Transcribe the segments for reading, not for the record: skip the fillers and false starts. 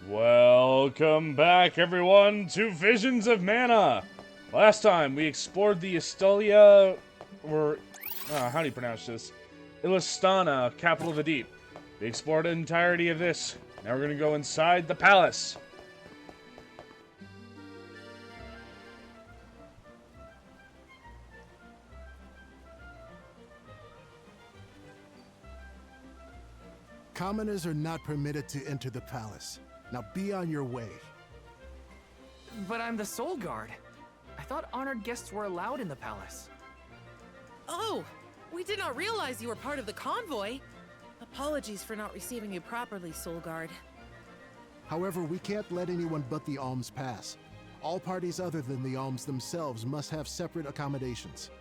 Welcome back, everyone, to Visions of Mana. Last time we explored the Estelia, or how do you pronounce this? Illistana, capital of the deep. We explored the entirety of this. Now we're gonna go inside the palace. Commoners are not permitted to enter the palace. Now be on your way. But I'm the Soul Guard. I thought honored guests were allowed in the palace. Oh, we did not realize you were part of the convoy. Apologies for not receiving you properly, Soul Guard. However, we can't let anyone but the alms pass. All parties other than the alms themselves must have separate accommodations.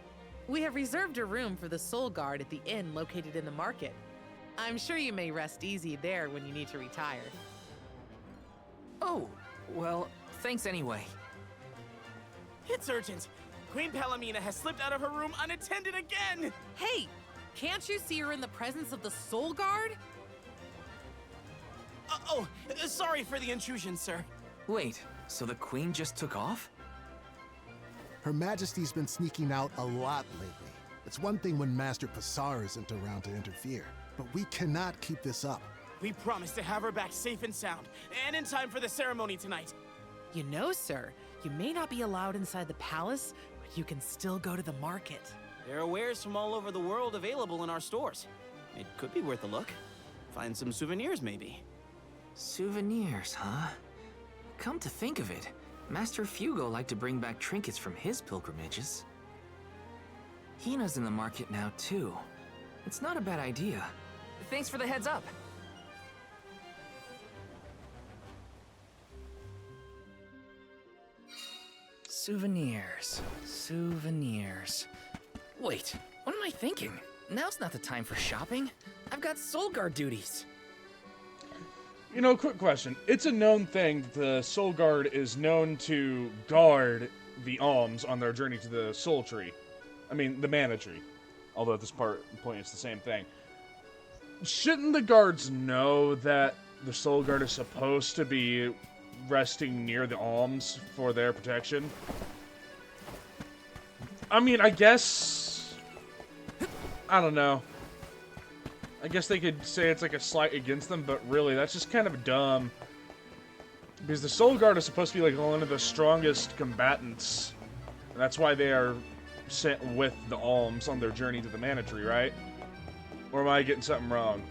We have reserved a room for the Soul Guard at the inn located in the market. I'm sure you may rest easy there when you need to retire. Oh, well, thanks anyway. It's urgent. Queen Palomina has slipped out of her room unattended again! Hey, can't you see her in the presence of the Soul Guard? Sorry for the intrusion, sir. Wait, so the queen just took off? Her Majesty's been sneaking out a lot lately. It's one thing when Master Passar isn't around to interfere, but we cannot keep this up. We promise to have her back safe and sound, and in time for the ceremony tonight. You know, sir, you may not be allowed inside the palace, but you can still go to the market. There are wares from all over the world available in our stores. It could be worth a look. Find some souvenirs, maybe. Souvenirs, huh? Come to think of it, Master Fugo liked to bring back trinkets from his pilgrimages. Hina's in the market now, too. It's not a bad idea. Thanks for the heads up. Souvenirs. Wait, what am I thinking? Now's not the time for shopping. I've got Soul Guard duties. You know, quick question. It's a known thing that the Soul Guard is known to guard the alms on their journey to the Soul Tree. I mean, the Mana Tree. Although at this point it's the same thing. Shouldn't the guards know that the Soul Guard is supposed to be resting near the alms for their protection? I mean, I guess... I don't know. I guess they could say it's like a slight against them, but really, that's just kind of dumb. Because the Soul Guard is supposed to be like one of the strongest combatants. And that's why they are sent with the alms on their journey to the Mana Tree, right? Or am I getting something wrong?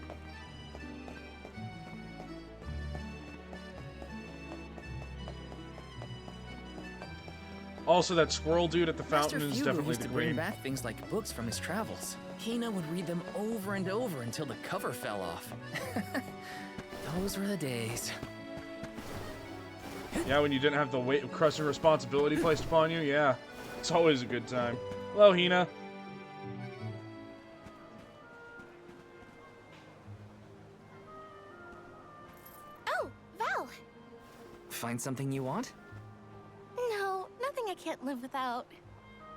Also, that squirrel dude at the fountain is definitely used the to bring queen. back things like books from his travels. Hina would read them over and over until the cover fell off. Those were the days. Yeah, when you didn't have the weight of crushing responsibility placed upon you, yeah. It's always a good time. Hello, Hina. Oh, Val! Find something you want? No, nothing I can't live without.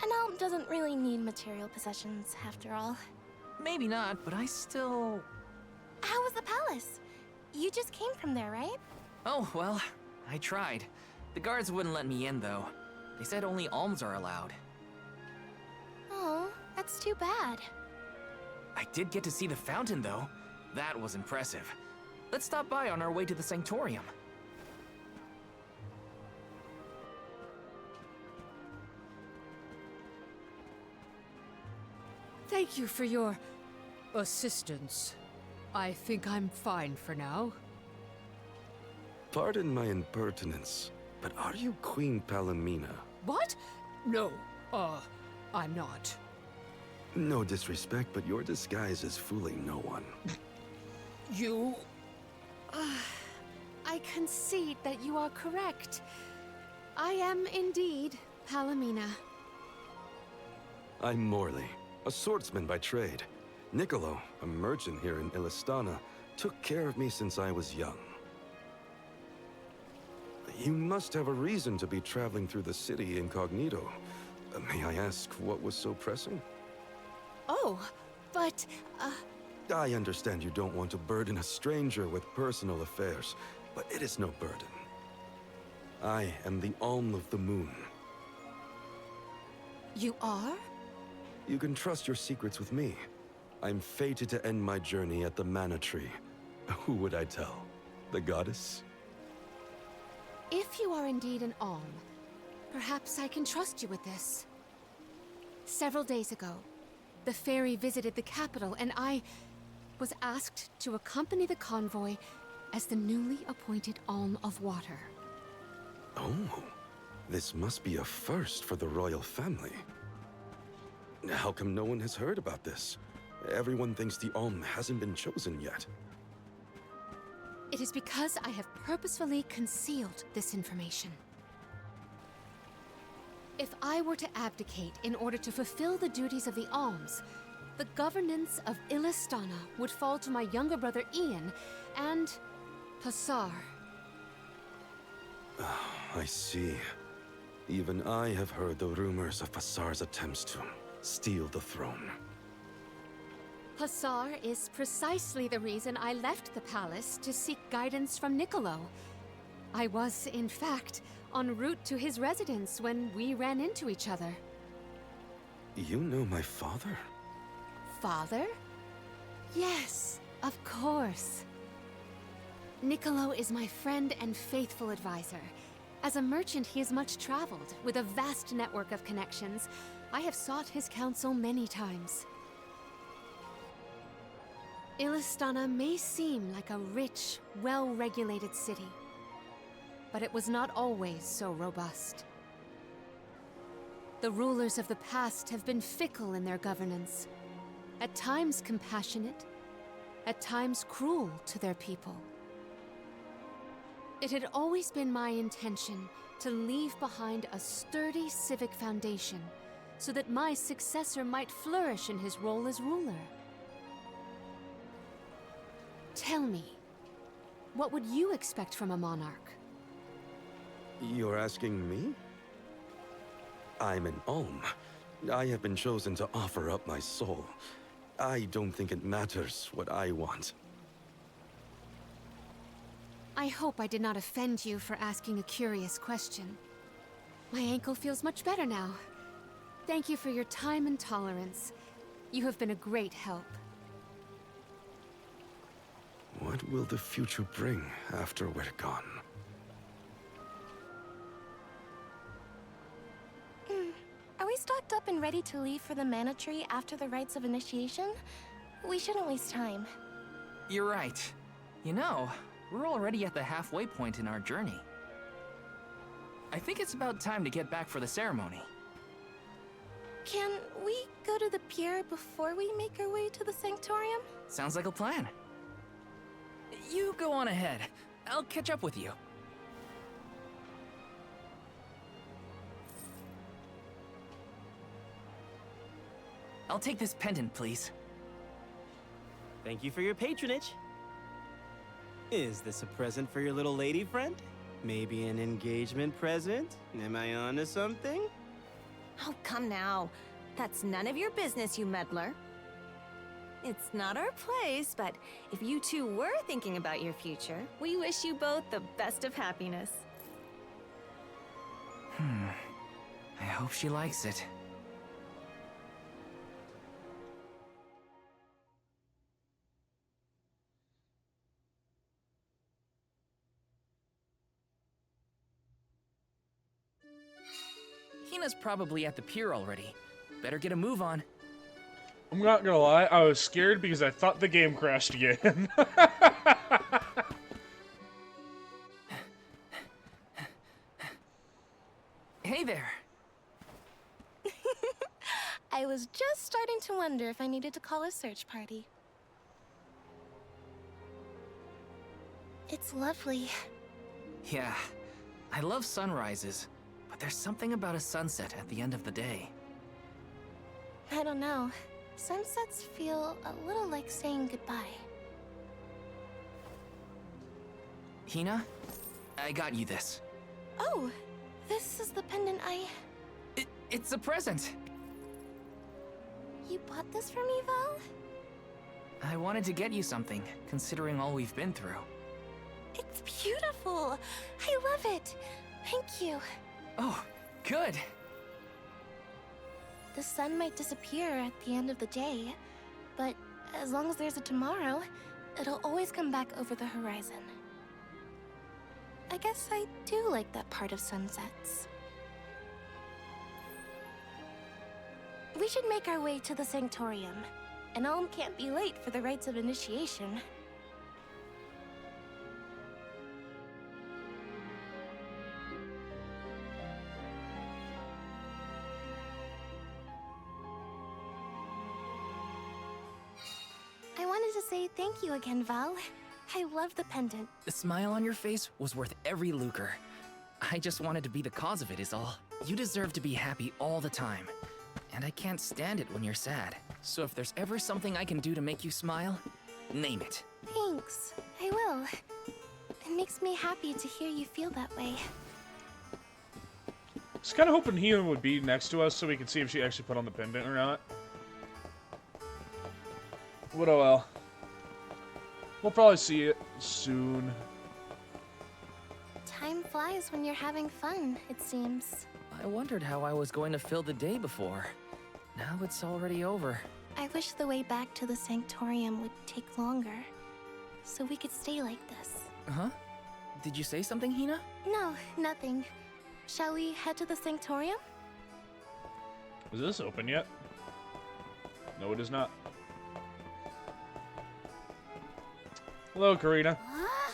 An alm doesn't really need material possessions, after all. Maybe not, but I still... How was the palace? You just came from there, right? Oh, well, I tried. The guards wouldn't let me in, though. They said only alms are allowed. Oh, that's too bad. I did get to see the fountain, though. That was impressive. Let's stop by on our way to the Sanctorium. Thank you for your assistance. I think I'm fine for now. Pardon my impertinence, but are you Queen Palomina? What? No, I'm not. No disrespect, but your disguise is fooling no one. You... I concede that you are correct. I am indeed Palomina. I'm Morley, a swordsman by trade. Niccolo, a merchant here in Illistana, took care of me since I was young. You must have a reason to be traveling through the city incognito. May I ask what was so pressing? Oh, but, I understand you don't want to burden a stranger with personal affairs, but it is no burden. I am the Alm of the Moon. You are? You can trust your secrets with me. I'm fated to end my journey at the Mana Tree. Who would I tell? The goddess? If you are indeed an Alm, perhaps I can trust you with this. Several days ago, the fairy visited the capital, and I was asked to accompany the convoy as the newly appointed Alm of Water. Oh, this must be a first for the royal family. How come no one has heard about this? Everyone thinks the Alm hasn't been chosen yet. It is because I have purposefully concealed this information. If I were to abdicate in order to fulfill the duties of the Alms, the governance of Illistana would fall to my younger brother Ian and Passar. I see. Even I have heard the rumors of Passar's attempts to steal the throne. Passar is precisely the reason I left the palace to seek guidance from Niccolo. I was, in fact, en route to his residence when we ran into each other. You know my father? Father? Yes, of course. Niccolo is my friend and faithful advisor. As a merchant, he is much traveled, with a vast network of connections. I have sought his counsel many times. Illistana may seem like a rich, well-regulated city, but it was not always so robust. The rulers of the past have been fickle in their governance, at times compassionate, at times cruel to their people. It had always been my intention to leave behind a sturdy civic foundation so that my successor might flourish in his role as ruler. Tell me, what would you expect from a monarch? You're asking me? I'm an Alm. I have been chosen to offer up my soul. I don't think it matters what I want. I hope I did not offend you for asking a curious question. My ankle feels much better now. Thank you for your time and tolerance. You have been a great help. What will the future bring after we're gone? Are we stocked up and ready to leave for the Mana Tree after the rites of initiation? We shouldn't waste time. You're right. You know, we're already at the halfway point in our journey. I think it's about time to get back for the ceremony. Can we go to the pier before we make our way to the Sanctorium? Sounds like a plan. You go on ahead. I'll catch up with you. I'll take this pendant, please. Thank you for your patronage. Is this a present for your little lady friend? Maybe an engagement present? Am I onto something? Oh, come now. That's none of your business, you meddler. It's not our place, but if you two were thinking about your future, we wish you both the best of happiness. I hope she likes it. Hina's probably at the pier already. Better get a move on. I'm not gonna lie, I was scared because I thought the game crashed again. Hey there. I was just starting to wonder if I needed to call a search party. It's lovely. Yeah, I love sunrises, but there's something about a sunset at the end of the day. I don't know. Sunsets feel a little like saying goodbye. Hina, I got you this. Oh, this is the pendant It's a present. You bought this for me, Val? I wanted to get you something, considering all we've been through. It's beautiful. I love it. Thank you. Oh, good. The sun might disappear at the end of the day, but as long as there's a tomorrow, it'll always come back over the horizon. I guess I do like that part of sunsets. We should make our way to the Sanctorium. An alm can't be late for the rites of initiation. I wanted to say thank you again, Val. I love the pendant. The smile on your face was worth every lucre. I just wanted to be the cause of it is all. You deserve to be happy all the time. And I can't stand it when you're sad. So if there's ever something I can do to make you smile, name it. Thanks. I will. It makes me happy to hear you feel that way. I was kind of hoping Hina would be next to us so we could see if she actually put on the pendant or not. What oh well. We'll probably see it soon. Time flies when you're having fun, it seems. I wondered how I was going to fill the day before. Now it's already over. I wish the way back to the Sanctorium would take longer, so we could stay like this. Huh? Did you say something, Hina? No, nothing. Shall we head to the Sanctorium? Is this open yet? No, it is not. Hello, Karina. Huh?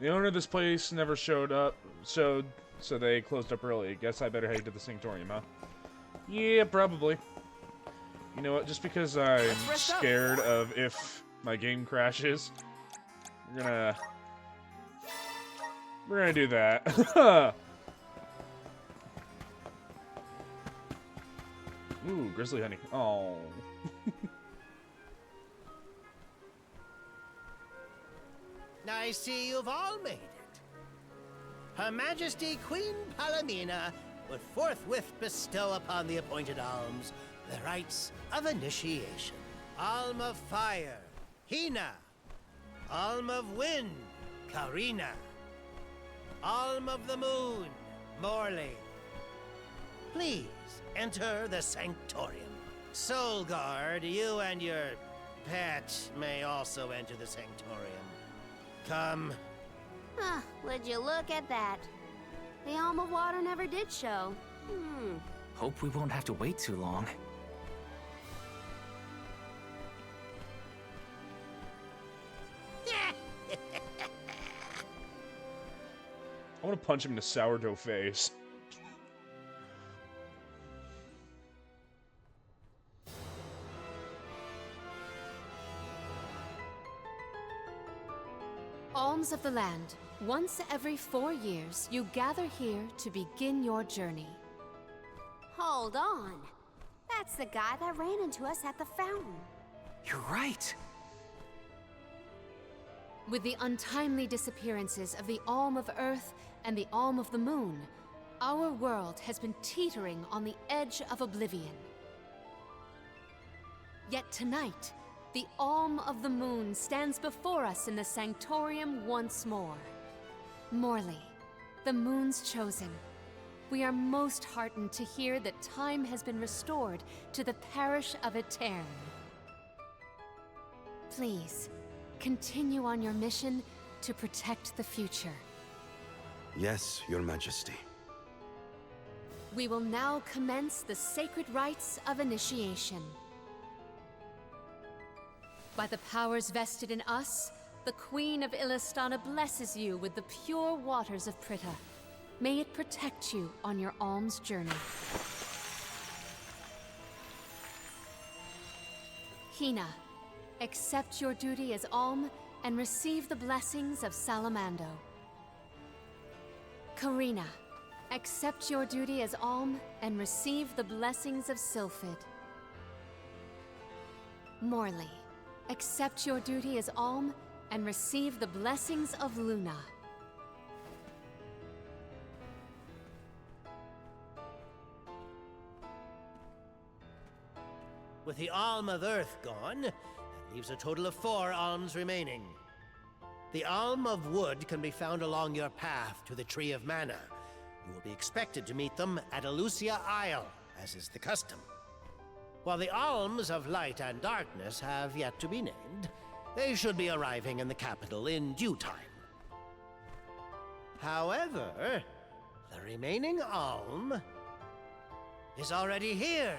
The owner of this place never showed up, so they closed up early. Guess I better head to the Sanctorium, huh? Yeah, probably. You know what? Just because I'm scared of if my game crashes, we're gonna do that. Ooh, grizzly honey. Oh. I see you've all made it. Her Majesty Queen Palomina would forthwith bestow upon the appointed alms the rites of initiation. Alm of Fire, Hina. Alm of Wind, Karina. Alm of the Moon, Morley. Please enter the Sanctorium. Soul Guard, you and your pet may also enter the Sanctorium. Come. Huh, would you look at that? The Alm of Water never did show. Hope we won't have to wait too long. I want to punch him in the sourdough face. Alms of the land. Once every 4 years, you gather here to begin your journey. Hold on. That's the guy that ran into us at the fountain. You're right. With the untimely disappearances of the Alm of Earth and the Alm of the Moon, our world has been teetering on the edge of oblivion. Yet tonight, the Alm of the Moon stands before us in the Sanctorium once more. Morley, the Moon's chosen. We are most heartened to hear that time has been restored to the parish of Etern. Please, continue on your mission to protect the future. Yes, Your Majesty. We will now commence the sacred rites of initiation. By the powers vested in us, the Queen of Illistana blesses you with the pure waters of Prita. May it protect you on your alms journey. Hina, accept your duty as alm and receive the blessings of Salamando. Karina, accept your duty as alm and receive the blessings of Sylphid. Morley, accept your duty as alm and receive the blessings of Luna. With the Alm of Earth gone, that leaves a total of 4 alms remaining. The Alm of Wood can be found along your path to the Tree of Mana. You will be expected to meet them at Elusia Isle, as is the custom. While the Alms of Light and Darkness have yet to be named, they should be arriving in the capital in due time. However, the remaining Alm is already here,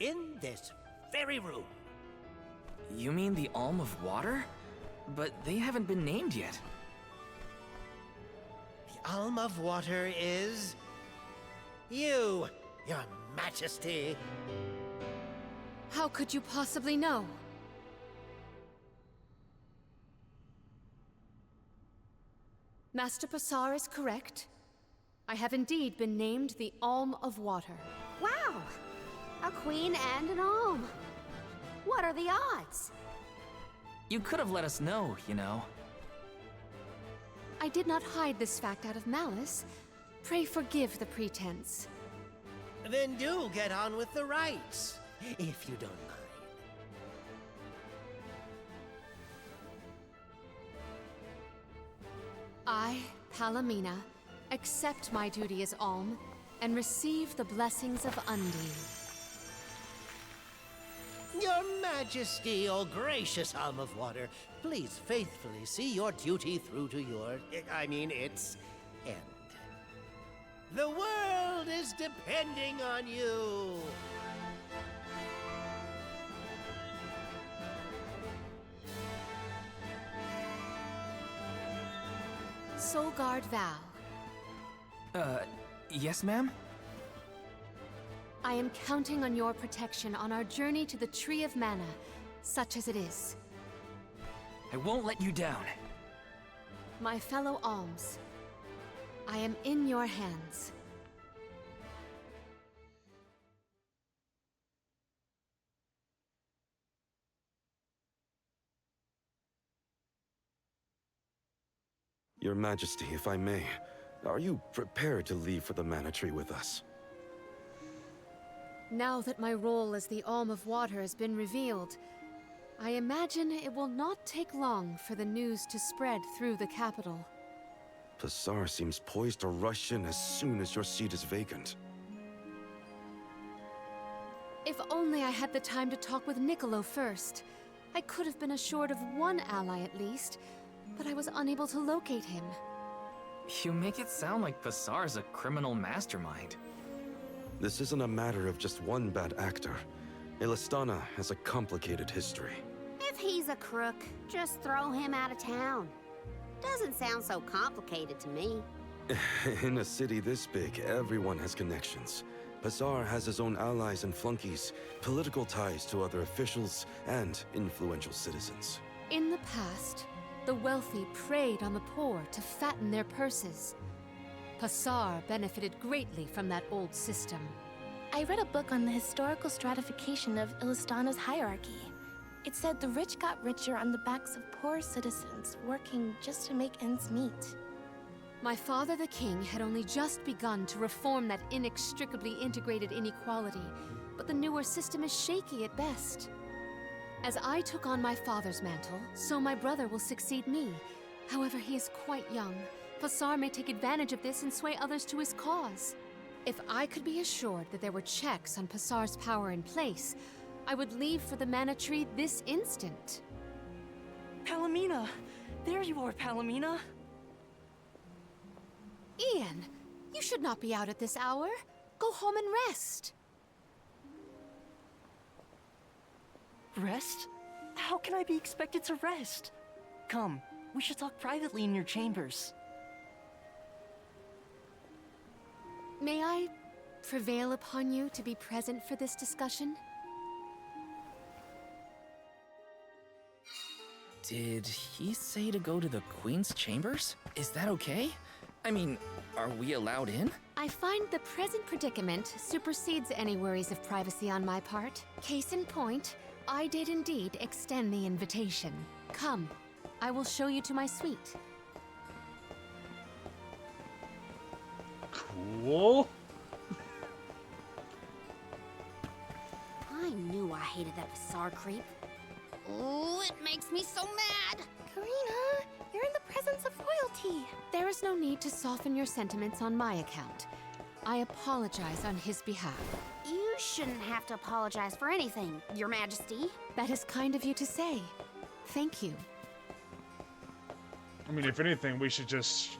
in this very room. You mean the Alm of Water? But they haven't been named yet. The Alm of Water is you, Your Majesty. How could you possibly know? Master Passar is correct. I have indeed been named the Alm of Water. Wow! A queen and an alm. What are the odds? You could have let us know, you know. I did not hide this fact out of malice. Pray forgive the pretense. Then do get on with the rites, if you don't mind. I, Palomina, accept my duty as Alm and receive the blessings of Undine. Your Majesty, O gracious Alm of Water, please faithfully see your duty through to its end. The world is depending on you. Soulguard vow. Yes, ma'am? I am counting on your protection on our journey to the Tree of Mana, such as it is. I won't let you down. My fellow alms, I am in your hands. Your Majesty, if I may, are you prepared to leave for the Mana Tree with us? Now that my role as the Alm of Water has been revealed, I imagine it will not take long for the news to spread through the capital. Passar seems poised to rush in as soon as your seat is vacant. If only I had the time to talk with Niccolo first. I could have been assured of one ally at least, but I was unable to locate him. You make it sound like Passar's a criminal mastermind. This isn't a matter of just one bad actor. Ilistana has a complicated history. If he's a crook, just throw him out of town. Doesn't sound so complicated to me. In a city this big, everyone has connections. Passar has his own allies and flunkies, political ties to other officials, and influential citizens. In the past, the wealthy preyed on the poor to fatten their purses. Passar benefited greatly from that old system. I read a book on the historical stratification of Ilistana's hierarchy. It said the rich got richer on the backs of poor citizens, working just to make ends meet. My father the king had only just begun to reform that inextricably integrated inequality, but the newer system is shaky at best. As I took on my father's mantle, so my brother will succeed me. However, he is quite young. Passar may take advantage of this and sway others to his cause. If I could be assured that there were checks on Passar's power in place, I would leave for the Mana Tree this instant. Palomina! There you are, Palomina! Ian, you should not be out at this hour. Go home and rest. Rest? How can I be expected to rest? Come, we should talk privately in your chambers. May I prevail upon you to be present for this discussion? Did he say to go to the Queen's chambers? Is that okay? I mean, are we allowed in? I find the present predicament supersedes any worries of privacy on my part. Case in point, I did indeed extend the invitation. Come, I will show you to my suite. Cool. I knew I hated that Passar creep. Oh, it makes me so mad. Karina, you're You're in the presence of royalty. There is no need to soften your sentiments on my account. I apologize on his behalf. You shouldn't have to apologize for anything, Your Majesty. That is kind of you to say. Thank you. I mean, if anything, we should just...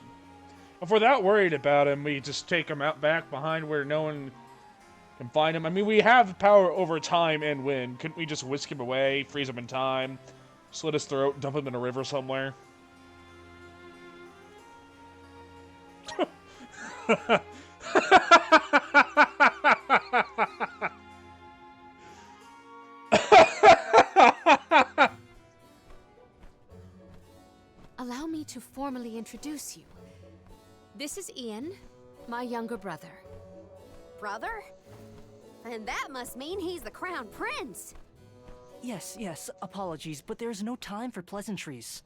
If we're that worried about him, we just take him out back behind where no one can find him. I mean, we have power over time and wind. Couldn't we just whisk him away, freeze him in time, slit his throat, dump him in a river somewhere? Allow me to formally introduce you. This is Ian, my younger brother. Brother? And that must mean he's the crown prince. Yes, apologies, but there's no time for pleasantries.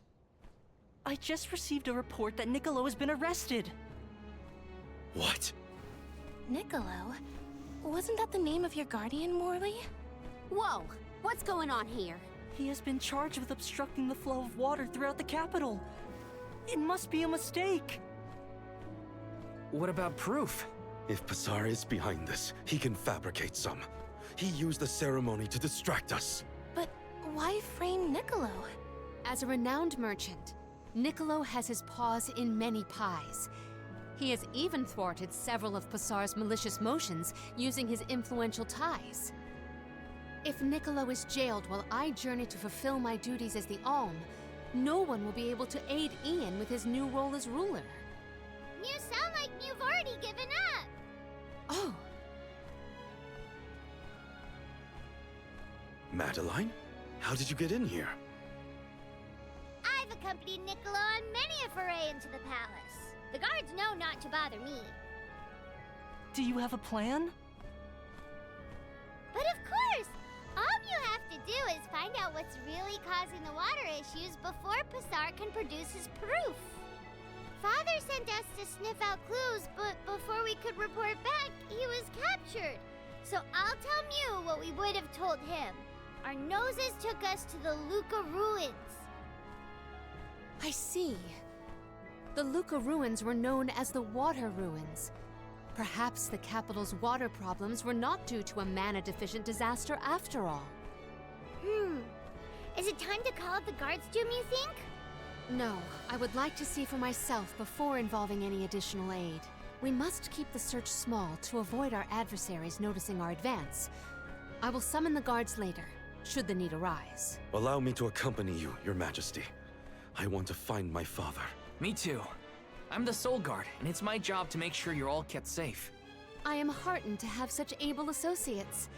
I just received a report that Niccolo has been arrested. What? Niccolo? Wasn't that the name of your guardian, Morley? Whoa, what's going on here? He has been charged with obstructing the flow of water throughout the capital. It must be a mistake. What about proof? If Passar is behind this, he can fabricate some. He used the ceremony to distract us. But why frame Niccolo? As a renowned merchant, Niccolo has his paws in many pies. He has even thwarted several of Passar's malicious motions using his influential ties. If Niccolo is jailed while I journey to fulfill my duties as the Alm, no one will be able to aid Ian with his new role as ruler. You sound like you've already given up. Oh. Madeline? How did you get in here? I've accompanied Niccolo on many a foray into the palace. The guards know not to bother me. Do you have a plan? But of course! All you have to do is find out what's really causing the water issues before Passar can produce his proof. Father sent us to sniff out clues, but before we could report back, he was captured. So I'll tell Mew what we would have told him. Our noses took us to the Luca ruins. I see. The Luca ruins were known as the Water Ruins. Perhaps the capital's water problems were not due to a mana-deficient disaster after all. Is it time to call up the guards, Doom, you think? No, I would like to see for myself before involving any additional aid. We must keep the search small to avoid our adversaries noticing our advance. I will summon the guards later, should the need arise. Allow me to accompany you, Your Majesty. I want to find my father. Me too. I'm the Soul Guard, and it's my job to make sure you're all kept safe. I am heartened to have such able associates.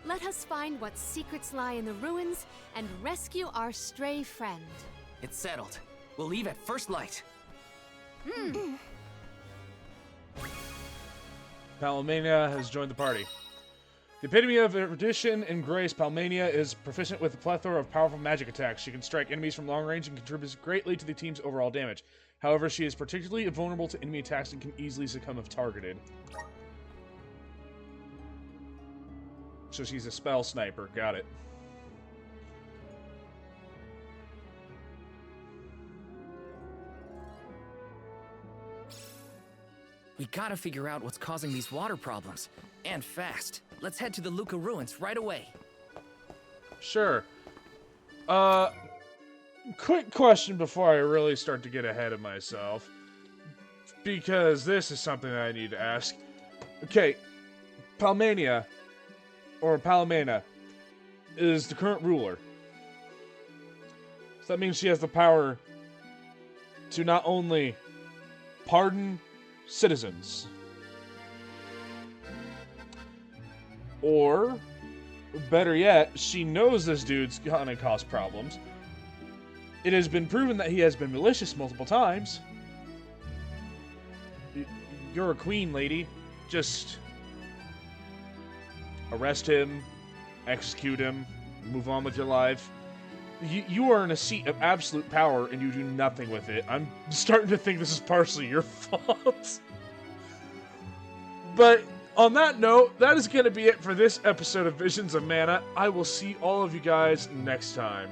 Let us find what secrets lie in the ruins and rescue our stray friend. It's settled. We'll leave at first light. Palmania has joined the party. The epitome of erudition and grace, Palmania is proficient with a plethora of powerful magic attacks. She can strike enemies from long range and contributes greatly to the team's overall damage. However, she is particularly vulnerable to enemy attacks and can easily succumb if targeted. So she's a spell sniper. Got it. We gotta figure out what's causing these water problems. And fast. Let's head to the Luca ruins right away. Sure. Quick question before I really start to get ahead of myself. Because this is something that I need to ask. Okay, Palmania, or Palmena, is the current ruler. So that means she has the power to not only pardon citizens, or, better yet, she knows this dude's gonna cause problems. It has been proven that he has been malicious multiple times. You're a queen, lady. Just arrest him, execute him, move on with your life. You are in a seat of absolute power and you do nothing with it. I'm starting to think this is partially your fault. But on that note, that is going to be it for this episode of Visions of Mana. I will see all of you guys next time.